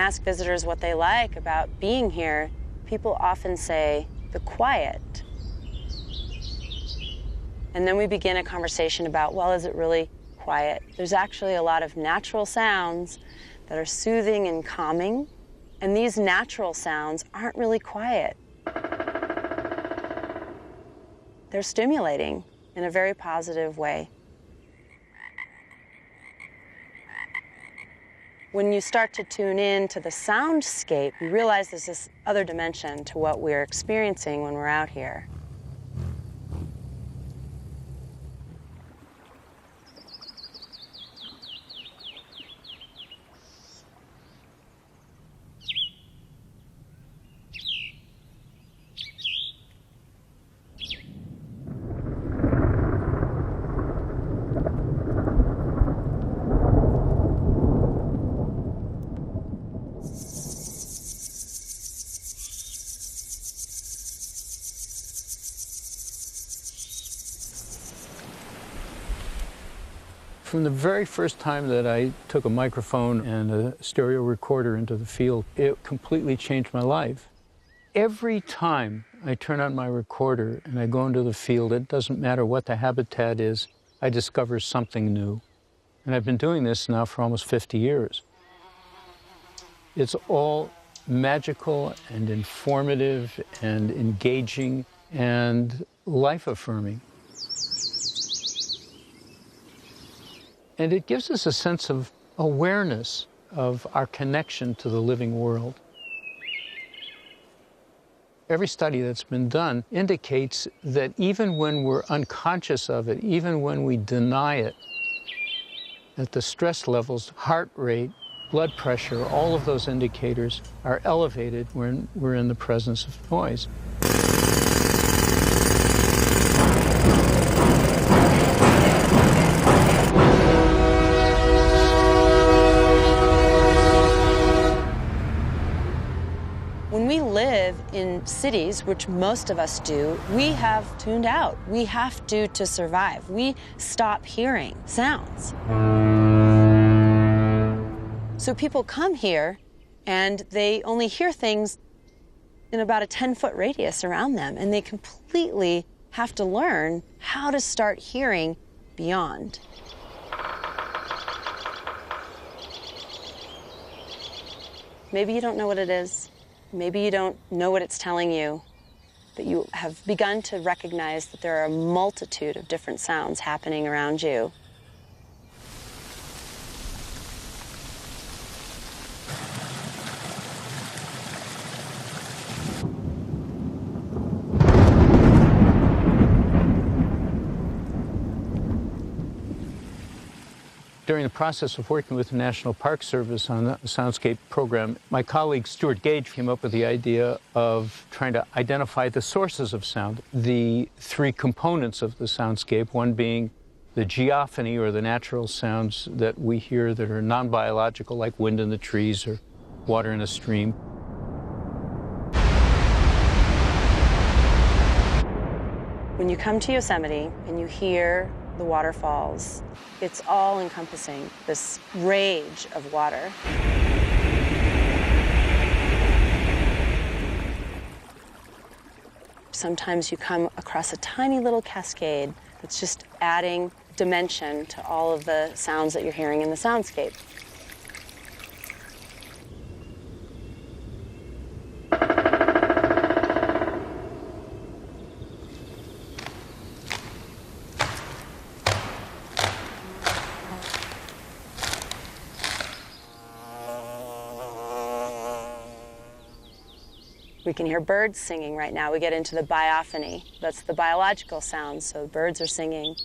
ask visitors what they like about being here, people often say the quiet. And then we begin a conversation about, well, is it really quiet? There's actually a lot of natural sounds that are soothing and calming, and these natural sounds aren't really quiet. They're stimulating in a very positive way. When you start to tune in to the soundscape, you realize there's this other dimension to what we're experiencing when we're out here. From the very first time that I took a microphone and a stereo recorder into the field, it completely changed my life. Every time I turn on my recorder and I go into the field, it doesn't matter what the habitat is, I discover something new. And I've been doing this now for almost 50 years. It's all magical and informative and engaging and life-affirming. And it gives us a sense of awareness of our connection to the living world. Every study that's been done indicates that even when we're unconscious of it, even when we deny it, that the stress levels, heart rate, blood pressure, all of those indicators are elevated when we're in the presence of noise. When we live in cities, which most of us do, we have tuned out. We have to survive. We stop hearing sounds. So people come here and they only hear things in about a 10-foot radius around them, and they completely have to learn how to start hearing beyond. Maybe you don't know what it is. Maybe you don't know what it's telling you, but you have begun to recognize that there are a multitude of different sounds happening around you. During the process of working with the National Park Service on the Soundscape program, my colleague Stuart Gage came up with the idea of trying to identify the sources of sound, the three components of the soundscape, one being the geophony, or the natural sounds that we hear that are non-biological, like wind in the trees or water in a stream. When you come to Yosemite and you hear the waterfalls, it's all encompassing, this rage of water. Sometimes you come across a tiny little cascade that's just adding dimension to all of the sounds that you're hearing in the soundscape. We can hear birds singing right now. We get into the biophony. That's the biological sounds, so birds are singing.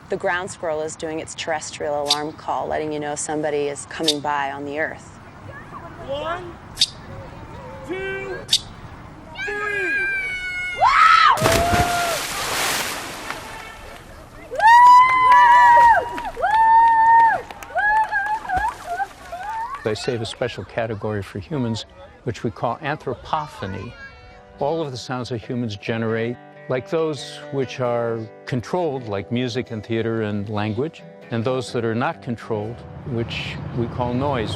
The ground squirrel is doing its terrestrial alarm call, letting you know somebody is coming by on the earth. 1, 2, 3! They save a special category for humans, which we call anthropophony. All of the sounds that humans generate, like those which are controlled, like music and theater and language, and those that are not controlled, which we call noise.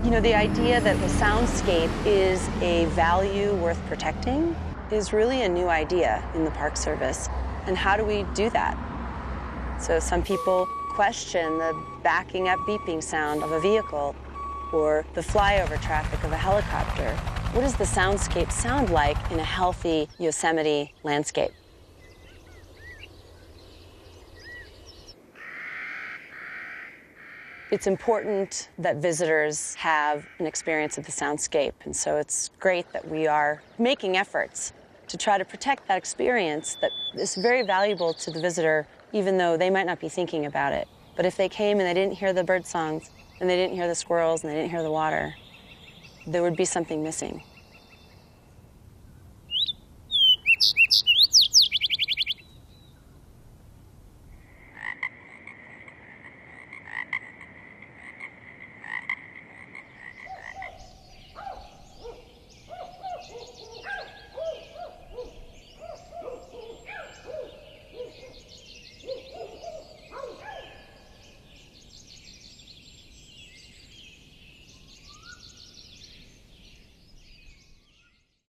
You know, the idea that the soundscape is a value worth protecting is really a new idea in the Park Service. And how do we do that? So some people question the backing up beeping sound of a vehicle or the flyover traffic of a helicopter. What does the soundscape sound like in a healthy Yosemite landscape? It's important that visitors have an experience of the soundscape, and so it's great that we are making efforts to try to protect that experience that is very valuable to the visitor, even though they might not be thinking about it. But if they came and they didn't hear the bird songs, and they didn't hear the squirrels, and they didn't hear the water, there would be something missing.